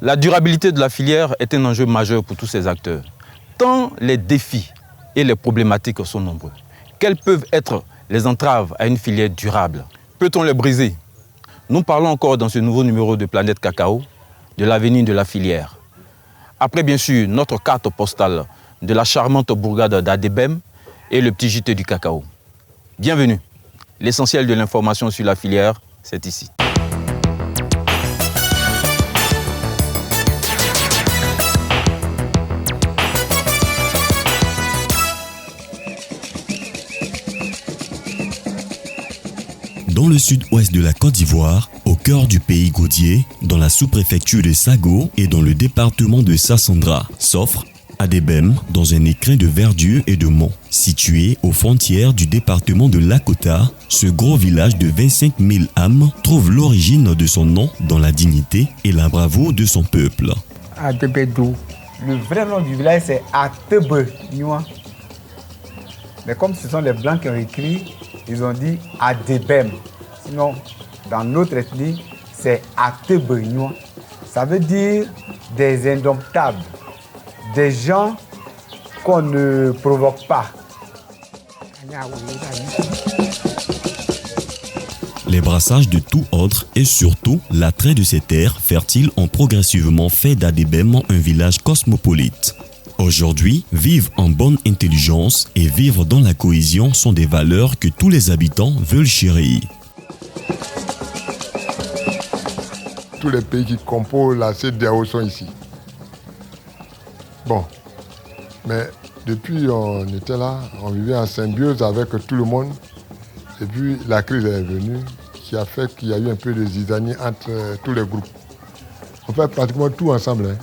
La durabilité de la filière est un enjeu majeur pour tous ces acteurs. Tant les défis et les problématiques sont nombreux. Quelles peuvent être les entraves à une filière durable? Peut-on les briser? Nous parlons encore dans ce nouveau numéro de Planète Cacao de l'avenir de la filière. Après bien sûr notre carte postale de la charmante bourgade d'Adebem et le petit JT du cacao. Bienvenue. L'essentiel de l'information sur la filière, c'est ici. Dans le sud-ouest de la Côte d'Ivoire, au cœur du pays gaudier, dans la sous-préfecture de Sago et dans le département de Sassandra, s'offre Adebem, dans un écrin de verdure et de monts. Situé aux frontières du département de Lakota, ce gros village de 25 000 âmes trouve l'origine de son nom dans la dignité et la bravoure de son peuple. Adebedou, le vrai nom du village c'est Atebe. Mais comme ce sont les Blancs qui ont écrit, ils ont dit Adebem. Sinon, dans notre ethnie, c'est Atebe. Ça veut dire des indomptables, des gens qu'on ne provoque pas. Les brassages de tout ordre et surtout l'attrait de ces terres fertiles ont progressivement fait d'Adebem un village cosmopolite. Aujourd'hui, vivre en bonne intelligence et vivre dans la cohésion sont des valeurs que tous les habitants veulent chérir. Tous les pays qui composent la CEDEAO sont ici. Bon, mais depuis on était là, on vivait en symbiose avec tout le monde. Et puis la crise est venue, qui a fait qu'il y a eu un peu de zizanie entre tous les groupes. On fait pratiquement tout ensemble.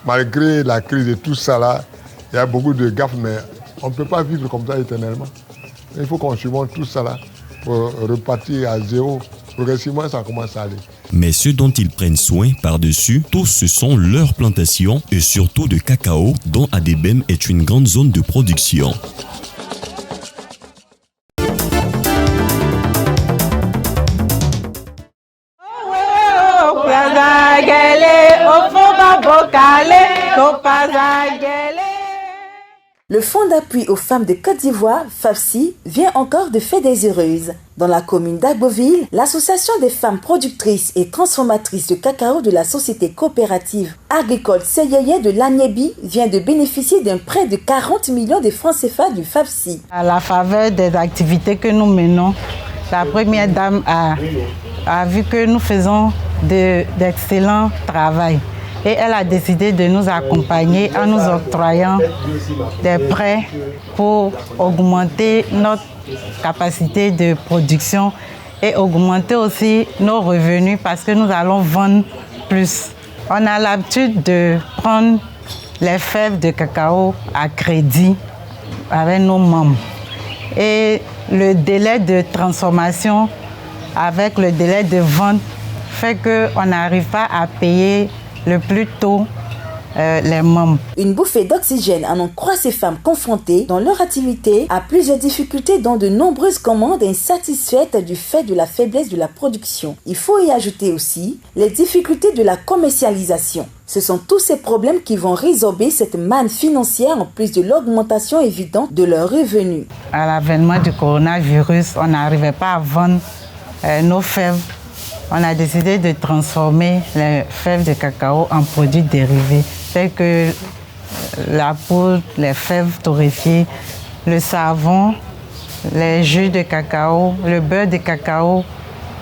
Malgré la crise et tout ça là, il y a beaucoup de gaffes, mais on ne peut pas vivre comme ça éternellement. Il faut qu'on surmonte tout ça là pour repartir à zéro. Progressivement, ça commence à aller. Mais ceux dont ils prennent soin par-dessus, tous ce sont leurs plantations et surtout de cacao, dont Adebem est une grande zone de production. Le Fonds d'appui aux femmes de Côte d'Ivoire, FAFSI, vient encore de faire des heureuses. Dans la commune d'Agboville, l'association des femmes productrices et transformatrices de cacao de la société coopérative agricole Seyeye de l'Agnébi vient de bénéficier d'un prêt de 40 millions de francs CFA du FAFSI. À la faveur des activités que nous menons, la première dame a vu que nous faisons d'excellents travail. Et elle a décidé de nous accompagner en nous octroyant des prêts pour augmenter notre capacité de production et augmenter aussi nos revenus parce que nous allons vendre plus. On a l'habitude de prendre les fèves de cacao à crédit avec nos membres. Et le délai de transformation avec le délai de vente fait qu'on n'arrive pas à payer le plus tôt les membres. Une bouffée d'oxygène en croit ces femmes confrontées dans leur activité à plusieurs difficultés dont de nombreuses commandes insatisfaites du fait de la faiblesse de la production. Il faut y ajouter aussi les difficultés de la commercialisation. Ce sont tous ces problèmes qui vont résorber cette manne financière en plus de l'augmentation évidente de leurs revenus. À l'avènement du coronavirus, on n'arrivait pas à vendre nos fèves. On a décidé de transformer les fèves de cacao en produits dérivés, tels que la poudre, les fèves torréfiées, le savon, les jus de cacao, le beurre de cacao,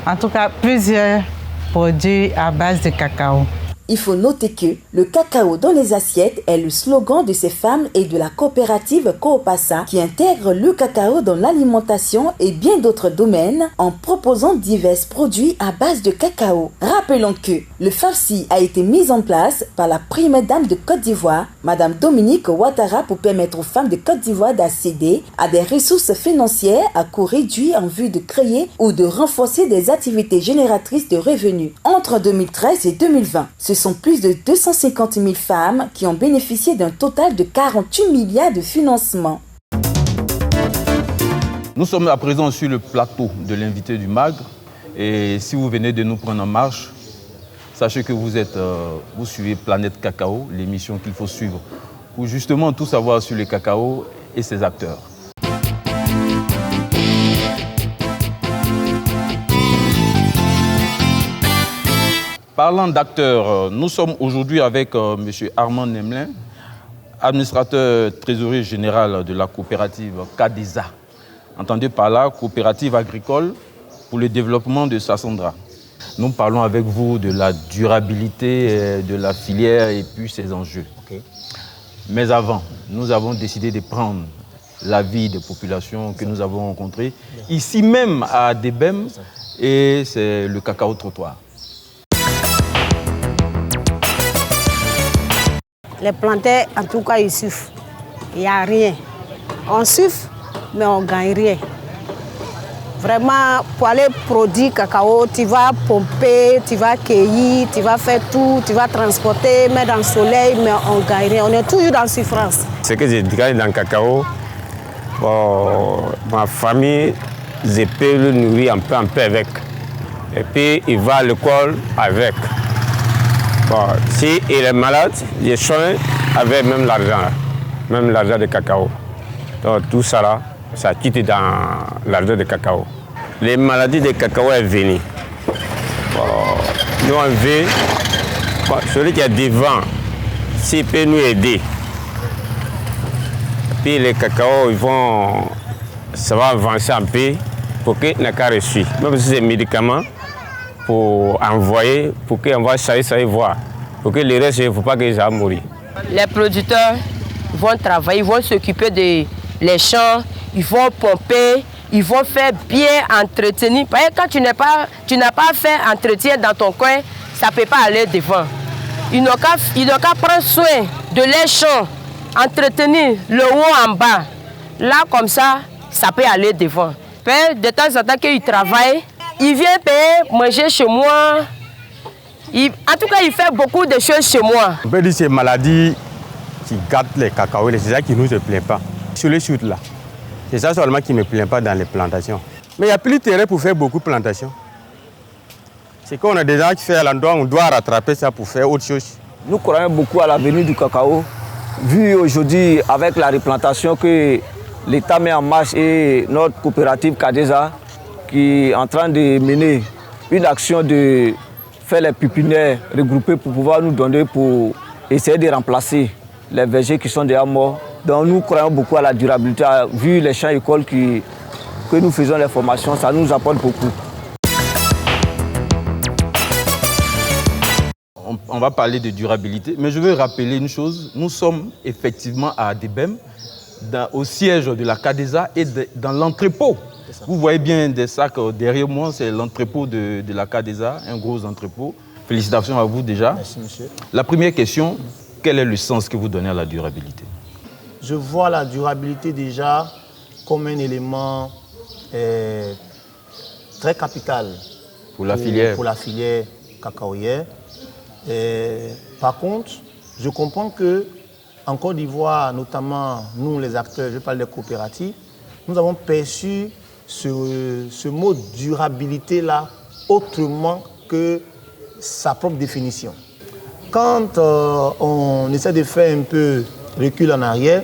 en tout cas plusieurs produits à base de cacao. Il faut noter que le cacao dans les assiettes est le slogan de ces femmes et de la coopérative Coopassa qui intègre le cacao dans l'alimentation et bien d'autres domaines en proposant divers produits à base de cacao. Rappelons que le FAFSI a été mis en place par la première dame de Côte d'Ivoire, Madame Dominique Ouattara, pour permettre aux femmes de Côte d'Ivoire d'accéder à des ressources financières à coût réduit en vue de créer ou de renforcer des activités génératrices de revenus. Entre 2013 et 2020, ce sont plus de 250 000 femmes qui ont bénéficié d'un total de 48 milliards de financement. Nous sommes à présent sur le plateau de l'invité du MAGRE et si vous venez de nous prendre en marche, Sachez que vous suivez Planète Cacao, l'émission qu'il faut suivre pour justement tout savoir sur le cacao et ses acteurs. Parlant d'acteurs, nous sommes aujourd'hui avec M. Armand Nemelin, administrateur trésorier général de la coopérative CADESA. Entendez par là, coopérative agricole pour le développement de Sassandra. Nous parlons avec vous de la durabilité de la filière et puis ses enjeux. Okay. Mais avant, nous avons décidé de prendre l'avis des populations que nous avons rencontrées, ici même à Adebem, et c'est le cacao trottoir. Les plantains, en tout cas, ils souffrent. Il n'y a rien. On souffre, mais on ne gagne rien. Vraiment, pour aller produire cacao, tu vas pomper, tu vas cueillir, tu vas faire tout, tu vas transporter, mettre dans le soleil, mais on ne gagne rien. On est toujours dans la souffrance. Ce que je gagne dans le cacao, ma famille, je peux le nourrir un peu avec. Et puis, il va à l'école avec. Bon, si il est malade, je soigne avec même l'argent de cacao. Donc tout ça là, ça quitte dans l'argent de cacao. Les maladies de cacao sont venues. Nous on veut, celui qui est devant, s'il peut nous aider. Puis les cacao, ça va avancer un peu pour qu'il n'ait qu'à reçu. Même si c'est des médicaments, pour envoyer, pour qu'on va ça voir. Pour que les restes, il ne faut pas qu'ils aient mourir. Les producteurs vont travailler, ils vont s'occuper des champs, ils vont pomper, ils vont faire bien entretenir. Parce que quand tu n'as pas fait entretien dans ton coin, ça ne peut pas aller devant. Ils n'ont qu'à prendre soin de les champs, entretenir le haut en bas. Là, comme ça peut aller devant. De temps en temps qu'ils travaillent, il vient payer, manger chez moi. En tout cas, il fait beaucoup de choses chez moi. On peut dire que ces maladies qui gâtent les cacahuètes, c'est ça qui ne nous plaît pas. Sur les chutes là, c'est ça seulement qui ne me plaît pas dans les plantations. Mais il n'y a plus de terrain pour faire beaucoup de plantations. C'est qu'on a des gens qui font à l'endroit, on doit rattraper ça pour faire autre chose. Nous croyons beaucoup à l'avenir du cacao, vu aujourd'hui avec la replantation que l'État met en marche et notre coopérative CADESA qui est en train de mener une action de faire les pépinières regroupées pour pouvoir nous donner pour essayer de remplacer les vergers qui sont déjà morts. Donc nous croyons beaucoup à la durabilité, vu les champs écoles que nous faisons les formations, ça nous apporte beaucoup. On va parler de durabilité, mais je veux rappeler une chose, nous sommes effectivement à Adebem, au siège de la CADESA et dans l'entrepôt. Vous voyez bien des sacs derrière moi, c'est l'entrepôt de la CADESA, un gros entrepôt. Félicitations à vous déjà. Merci monsieur. La première question, quel est le sens que vous donnez à la durabilité? Je vois la durabilité déjà comme un élément très capital pour la filière cacaoyère. Par contre, je comprends que en Côte d'Ivoire, notamment nous les acteurs, je parle des coopératives, nous avons perçu ce mot durabilité-là autrement que sa propre définition. Quand on essaie de faire un peu recul en arrière,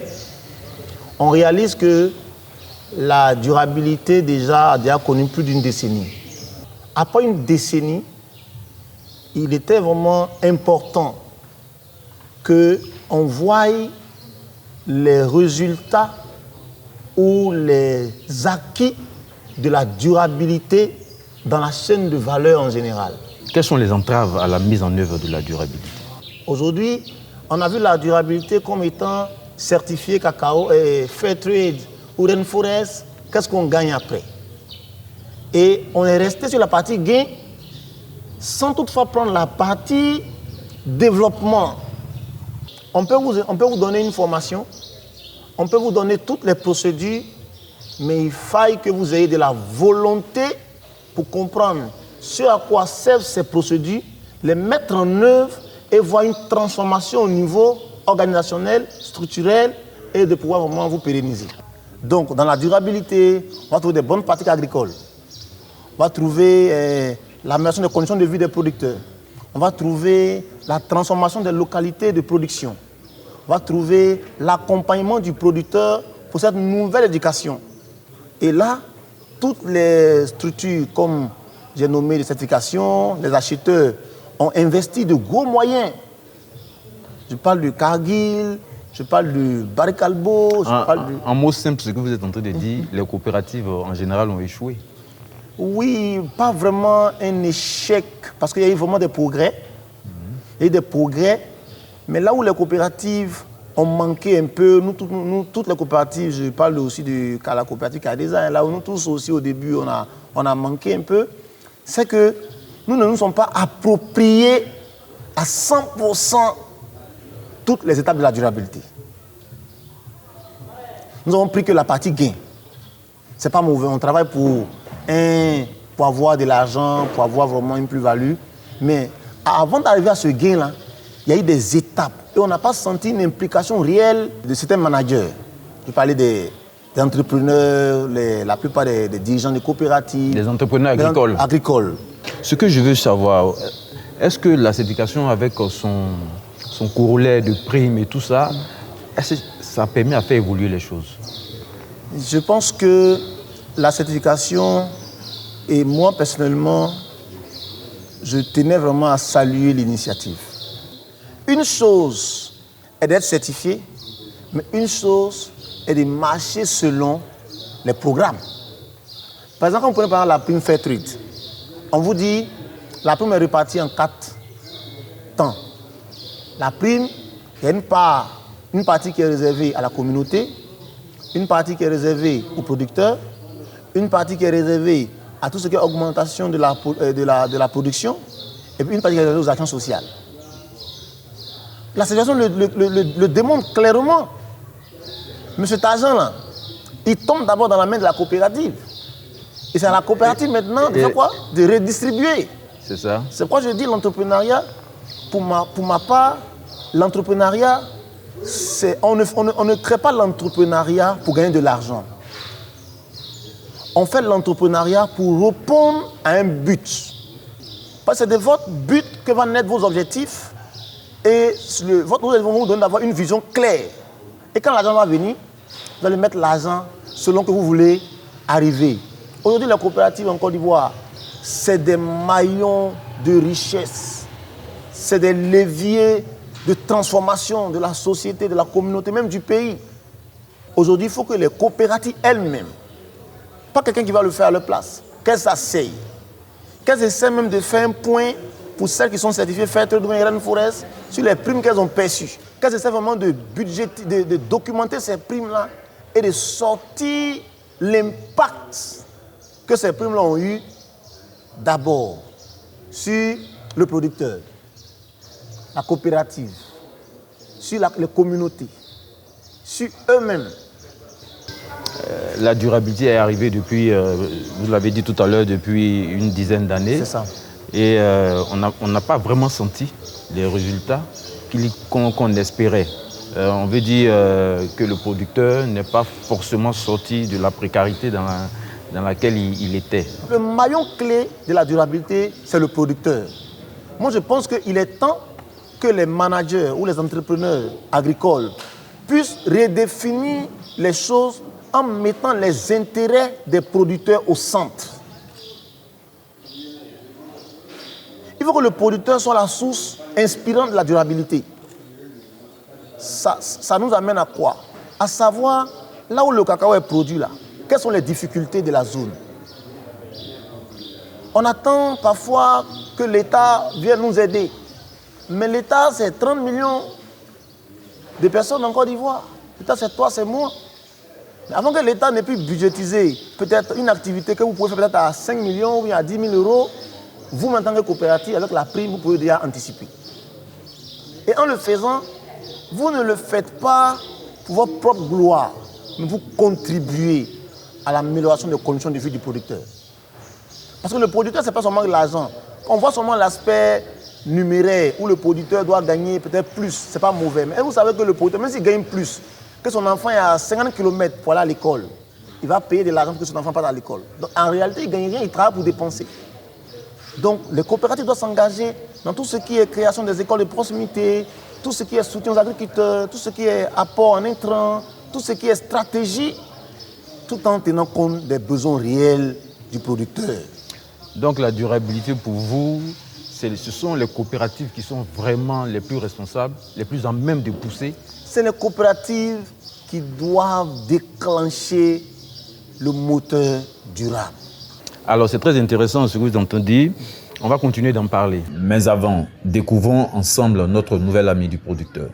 on réalise que la durabilité déjà a déjà connu plus d'une décennie. Après une décennie, il était vraiment important qu'on voie les résultats ou les acquis de la durabilité dans la chaîne de valeur en général. Quelles sont les entraves à la mise en œuvre de la durabilité? Aujourd'hui, on a vu la durabilité comme étant certifié cacao et fair trade ou rainforest. Qu'est-ce qu'on gagne après? Et on est resté sur la partie gain sans toutefois prendre la partie développement. On peut vous donner une formation, on peut vous donner toutes les procédures, mais il faille que vous ayez de la volonté pour comprendre ce à quoi servent ces procédures, les mettre en œuvre et voir une transformation au niveau organisationnel, structurel et de pouvoir vraiment vous pérenniser. Donc, dans la durabilité, on va trouver des bonnes pratiques agricoles. On va trouver l'amélioration des conditions de vie des producteurs. on va trouver la transformation des localités de production. On va trouver l'accompagnement du producteur pour cette nouvelle éducation. Et là, toutes les structures, comme j'ai nommé les certifications, les acheteurs ont investi de gros moyens. Je parle du Cargill, je parle du Barricalbo, En mots simples, ce que vous êtes en train de dire, les coopératives en général ont échoué. Oui, pas vraiment un échec, parce qu'il y a eu vraiment des progrès. Il y a eu des progrès, mais là où les coopératives ont manqué un peu, nous toutes les coopératives, je parle aussi de la coopérative Cadeza, là où nous tous aussi au début on a manqué un peu, c'est que nous ne nous sommes pas appropriés à 100% toutes les étapes de la durabilité. Nous avons pris que la partie gain. C'est pas mauvais, on travaille pour avoir de l'argent, pour avoir vraiment une plus-value. Mais avant d'arriver à ce gain-là, il y a eu des étapes. Et on n'a pas senti une implication réelle de certains managers. Je parlais des entrepreneurs, la plupart des dirigeants des coopératives. Des entrepreneurs agricoles. Ce que je veux savoir, est-ce que la certification avec son corollaire de primes et tout ça, est-ce que ça permet à faire évoluer les choses? Je pense que la certification, et moi personnellement, je tenais vraiment à saluer l'initiative. Une chose est d'être certifié, mais une chose est de marcher selon les programmes. Par exemple, quand vous prenez par exemple la prime Fairtrade, on vous dit la prime est répartie en 4 temps. La prime, il y a une partie qui est réservée à la communauté, une partie qui est réservée aux producteurs, une partie qui est réservée à tout ce qui est augmentation de la production, et puis une partie qui est réservée aux actions sociales. La situation le démontre clairement. Mais cet argent-là, il tombe d'abord dans la main de la coopérative. Et c'est à la coopérative maintenant de faire quoi? De redistribuer. C'est ça. C'est pourquoi je dis l'entrepreneuriat, pour ma part, l'entrepreneuriat, on ne crée pas l'entrepreneuriat pour gagner de l'argent. On fait l'entrepreneuriat pour répondre à un but. Parce que c'est de votre but que vont naître vos objectifs. Et votre objectif va vous donner d'avoir une vision claire. Et quand l'argent va venir, vous allez mettre l'argent selon que vous voulez arriver. Aujourd'hui, la coopérative en Côte d'Ivoire, c'est des maillons de richesse. C'est des leviers de transformation de la société, de la communauté, même du pays. Aujourd'hui, il faut que les coopératives elles-mêmes, pas quelqu'un qui va le faire à leur place, qu'elles s'asseyent, qu'elles essaient même de faire un point pour celles qui sont certifiées Fairtrade ou Rainforest sur les primes qu'elles ont perçues. Qu'elles essaient vraiment de documenter ces primes-là et de sortir l'impact que ces primes-là ont eu d'abord sur le producteur, la coopérative, sur les communautés, sur eux-mêmes. La durabilité est arrivée depuis, vous l'avez dit tout à l'heure, depuis une dizaine d'années. C'est ça. Et on n'a pas vraiment senti les résultats qu'on espérait. On veut dire que le producteur n'est pas forcément sorti de la précarité dans laquelle il était. Le maillon clé de la durabilité, c'est le producteur. Moi, je pense qu'il est temps que les managers ou les entrepreneurs agricoles puissent redéfinir les choses en mettant les intérêts des producteurs au centre. Il faut que le producteur soit la source inspirante de la durabilité. Ça nous amène à quoi? À savoir, là où le cacao est produit, là, quelles sont les difficultés de la zone? On attend parfois que l'État vienne nous aider. Mais l'État, c'est 30 millions de personnes en Côte d'Ivoire. L'État, c'est toi, c'est moi. Mais avant que l'État n'ait pu budgétiser peut-être une activité que vous pouvez faire peut-être à 5 millions ou à 10 000 euros, vous, en tant que coopérative, avec la prime, vous pouvez déjà anticiper. Et en le faisant, vous ne le faites pas pour votre propre gloire, mais vous contribuez à l'amélioration des conditions de vie du producteur. Parce que le producteur, ce n'est pas seulement de l'argent. On voit seulement l'aspect numéraire où le producteur doit gagner peut-être plus. Ce n'est pas mauvais. Mais vous savez que le producteur, même s'il gagne plus, que son enfant est à 50 km pour aller à l'école, il va payer de l'argent pour que son enfant parte à l'école. Donc en réalité, il ne gagne rien, il travaille pour dépenser. Donc les coopératives doivent s'engager dans tout ce qui est création des écoles de proximité, tout ce qui est soutien aux agriculteurs, tout ce qui est apport en intrants, tout ce qui est stratégie, tout en tenant compte des besoins réels du producteur. Donc la durabilité pour vous, ce sont les coopératives qui sont vraiment les plus responsables, les plus en même de pousser. C'est les coopératives qui doivent déclencher le moteur durable. Alors c'est très intéressant ce que vous entendez. On va continuer d'en parler. Mais avant, découvrons ensemble notre nouvel ami du producteur.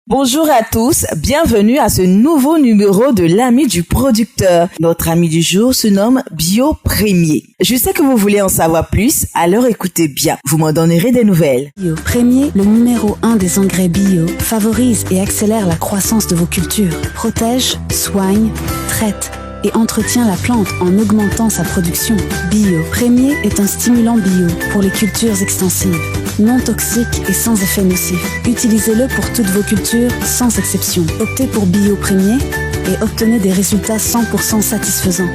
Bonjour à tous, bienvenue à ce nouveau numéro de l'ami du producteur. Notre ami du jour se nomme Bio Premier. Je sais que vous voulez en savoir plus, alors écoutez bien, vous m'en donnerez des nouvelles. Bio Premier, le numéro 1 des engrais bio, favorise et accélère la croissance de vos cultures, protège, soigne, traite et entretient la plante en augmentant sa production. Bio Premier est un stimulant bio pour les cultures extensives, non toxique et sans effet nocif. Utilisez-le pour toutes vos cultures sans exception. Optez pour Bio Premier et obtenez des résultats 100% satisfaisants.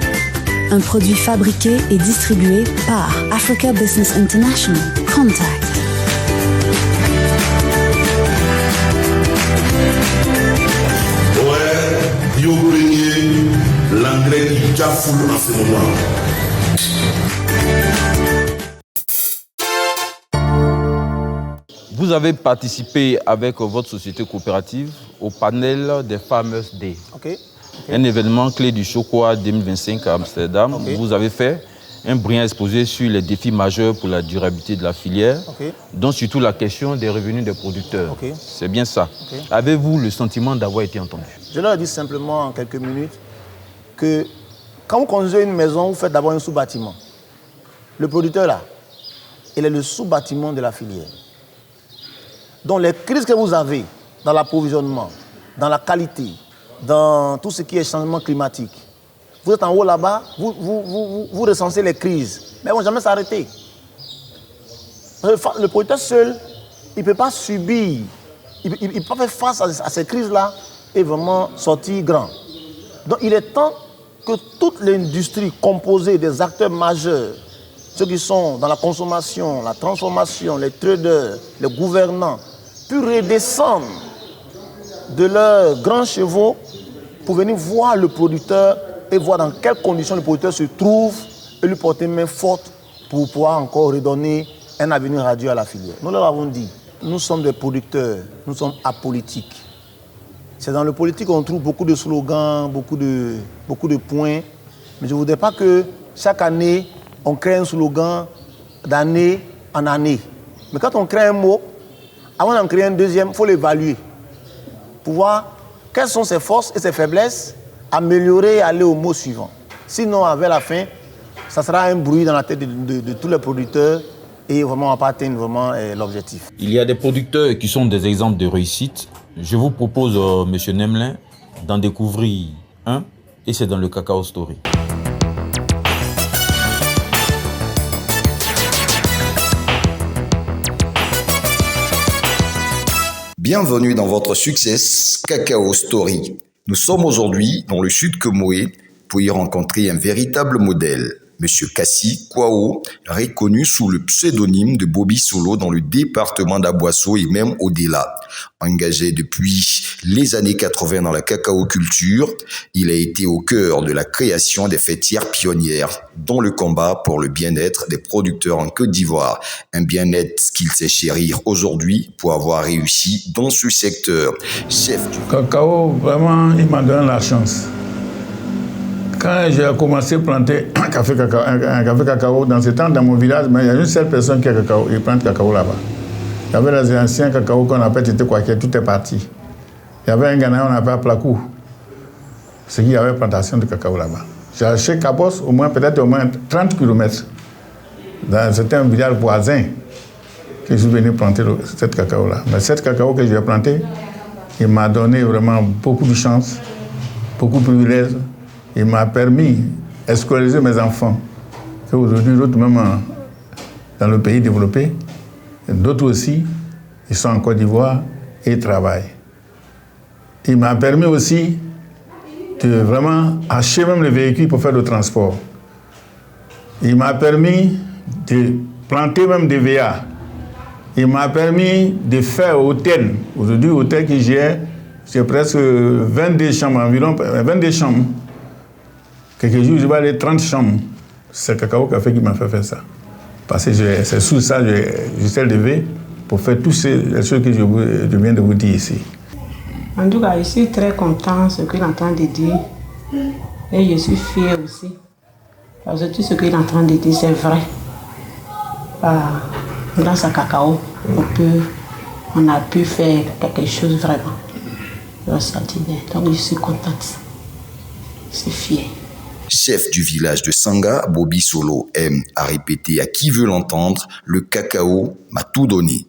Un produit fabriqué et distribué par Africa Business International. Contact. Ouais, Bio Premier, l'engrais qui déjà foule en ce moment. Vous avez participé avec votre société coopérative au panel des Farmers Day. Un événement clé du Chocoa 2025 à Amsterdam. Vous avez fait un brillant exposé sur les défis majeurs pour la durabilité de la filière, dont surtout la question des revenus des producteurs. C'est bien ça. Avez-vous le sentiment d'avoir été entendu? Je leur dis simplement en quelques minutes que quand vous construisez une maison, vous faites d'abord un sous-bâtiment. Le producteur là, il est le sous-bâtiment de la filière. Donc les crises que vous avez dans l'approvisionnement, dans la qualité, dans tout ce qui est changement climatique, vous êtes en haut là-bas, vous recensez les crises, mais elles ne vont jamais s'arrêter. Le producteur seul, il ne peut pas subir, il ne peut pas faire face à ces crises-là et vraiment sortir grand. Donc il est temps que toute l'industrie composée des acteurs majeurs, ceux qui sont dans la consommation, la transformation, les traders, les gouvernants, puissent redescendre de leurs grands chevaux pour venir voir le producteur et voir dans quelles conditions le producteur se trouve et lui porter une main forte pour pouvoir encore redonner un avenir radieux à la filière. Nous leur avons dit, nous sommes des producteurs, nous sommes apolitiques. C'est dans le politique qu'on trouve beaucoup de slogans, beaucoup de points. Mais je ne voudrais pas que chaque année, on crée un slogan d'année en année. Mais quand on crée un mot, avant d'en créer un deuxième, il faut l'évaluer. Pour voir quelles sont ses forces et ses faiblesses, améliorer et aller au mot suivant. Sinon, avec la fin, ça sera un bruit dans la tête de tous les producteurs et vraiment on ne va pas atteindre vraiment l'objectif. Il y a des producteurs qui sont des exemples de réussite. Je vous propose, M. Nemelin, d'en découvrir un, et c'est dans le Cacao Story. Bienvenue dans votre Success Cacao Story. Nous sommes aujourd'hui dans le sud Kemoé pour y rencontrer un véritable modèle. Monsieur Kassi Kwao, reconnu sous le pseudonyme de Bobby Solo dans le département d'Aboisseau et même au-delà. Engagé depuis les années 80 dans la cacao-culture, il a été au cœur de la création des fêtières pionnières, dont le combat pour le bien-être des producteurs en Côte d'Ivoire. Un bien-être qu'il sait chérir aujourd'hui pour avoir réussi dans ce secteur. Chef du cacao, vraiment, il m'a donné la chance. Quand j'ai commencé à planter un café cacao, dans ce temps, dans mon village, il y a une seule personne qui a cacao, il plante cacao là-bas. Il y avait les anciens cacao qu'on appelle Tete-Kwaké, tout est parti. Il y avait un Ghanéen, on appelait Plakou. C'est qu'il y avait plantation de cacao là-bas. J'ai acheté Cabos, peut-être au moins 30 km. C'était un village voisin que je suis venu planter cette cacao-là. Mais cette cacao que j'ai planté, il m'a donné vraiment beaucoup de chance, beaucoup de privilèges. Il m'a permis d'escolariser mes enfants. Aujourd'hui, d'autres même dans le pays développé, d'autres aussi, ils sont en Côte d'Ivoire et ils travaillent. Il m'a permis aussi de vraiment acheter même les véhicules pour faire le transport. Il m'a permis de planter même des VA. Il m'a permis de faire hôtel. Aujourd'hui, hôtel que j'ai, c'est presque 22 chambres, environ 22 chambres. Quelques jours, je vais aller 30 chambres. C'est Cacao Café qui m'a fait faire ça. Parce que c'est sous ça que je suis levé pour faire toutes les choses que je viens de vous dire ici. En tout cas, je suis très content de ce qu'il est en train de dire. Et je suis fier aussi. Parce que tout ce qu'il est en train de dire, c'est vrai. Grâce à Cacao, on a pu faire quelque chose vraiment. Donc je suis contente. Je suis fière. Chef du village de Sanga, Bobby Solo aime à répéter à qui veut l'entendre, le cacao m'a tout donné.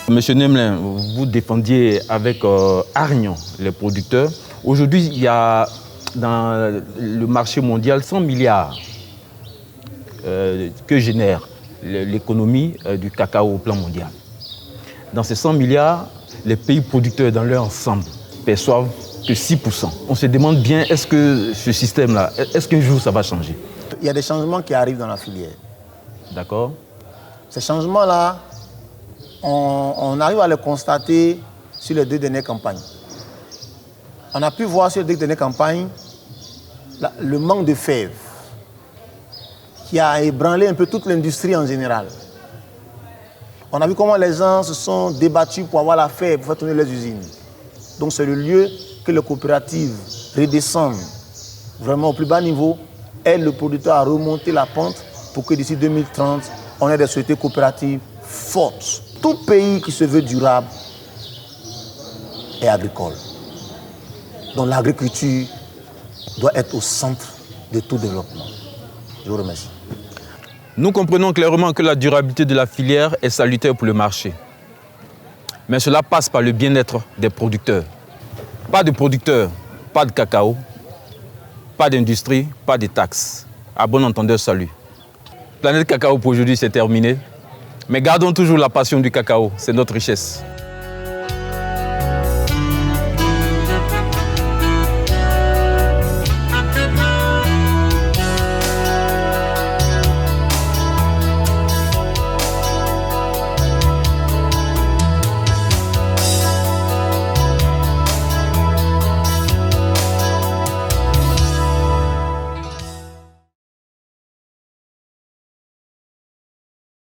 Monsieur Nemelin, vous défendiez avec hargne les producteurs. Aujourd'hui, il y a dans le marché mondial 100 milliards que génère l'économie du cacao au plan mondial. Dans ces 100 milliards, les pays producteurs dans leur ensemble perçoivent que 6%. On se demande bien, est-ce que ce système-là, est-ce qu'un jour ça va changer? Il y a des changements qui arrivent dans la filière. D'accord. Ces changements-là, on arrive à les constater sur les 2 dernières campagnes. On a pu voir sur les 2 dernières campagnes le manque de fèves qui a ébranlé un peu toute l'industrie en général. On a vu comment les gens se sont débattus pour avoir la fève, pour faire tourner les usines. Donc c'est le lieu que les coopératives redescendent vraiment au plus bas niveau, aident le producteur à remonter la pente pour que d'ici 2030, on ait des sociétés coopératives fortes. Tout pays qui se veut durable est agricole. Donc l'agriculture doit être au centre de tout développement. Je vous remercie. Nous comprenons clairement que la durabilité de la filière est salutaire pour le marché. Mais cela passe par le bien-être des producteurs. Pas de producteurs, pas de cacao, pas d'industrie, pas de taxes. À bon entendeur, salut. Planète Cacao pour aujourd'hui, c'est terminé. Mais gardons toujours la passion du cacao, c'est notre richesse.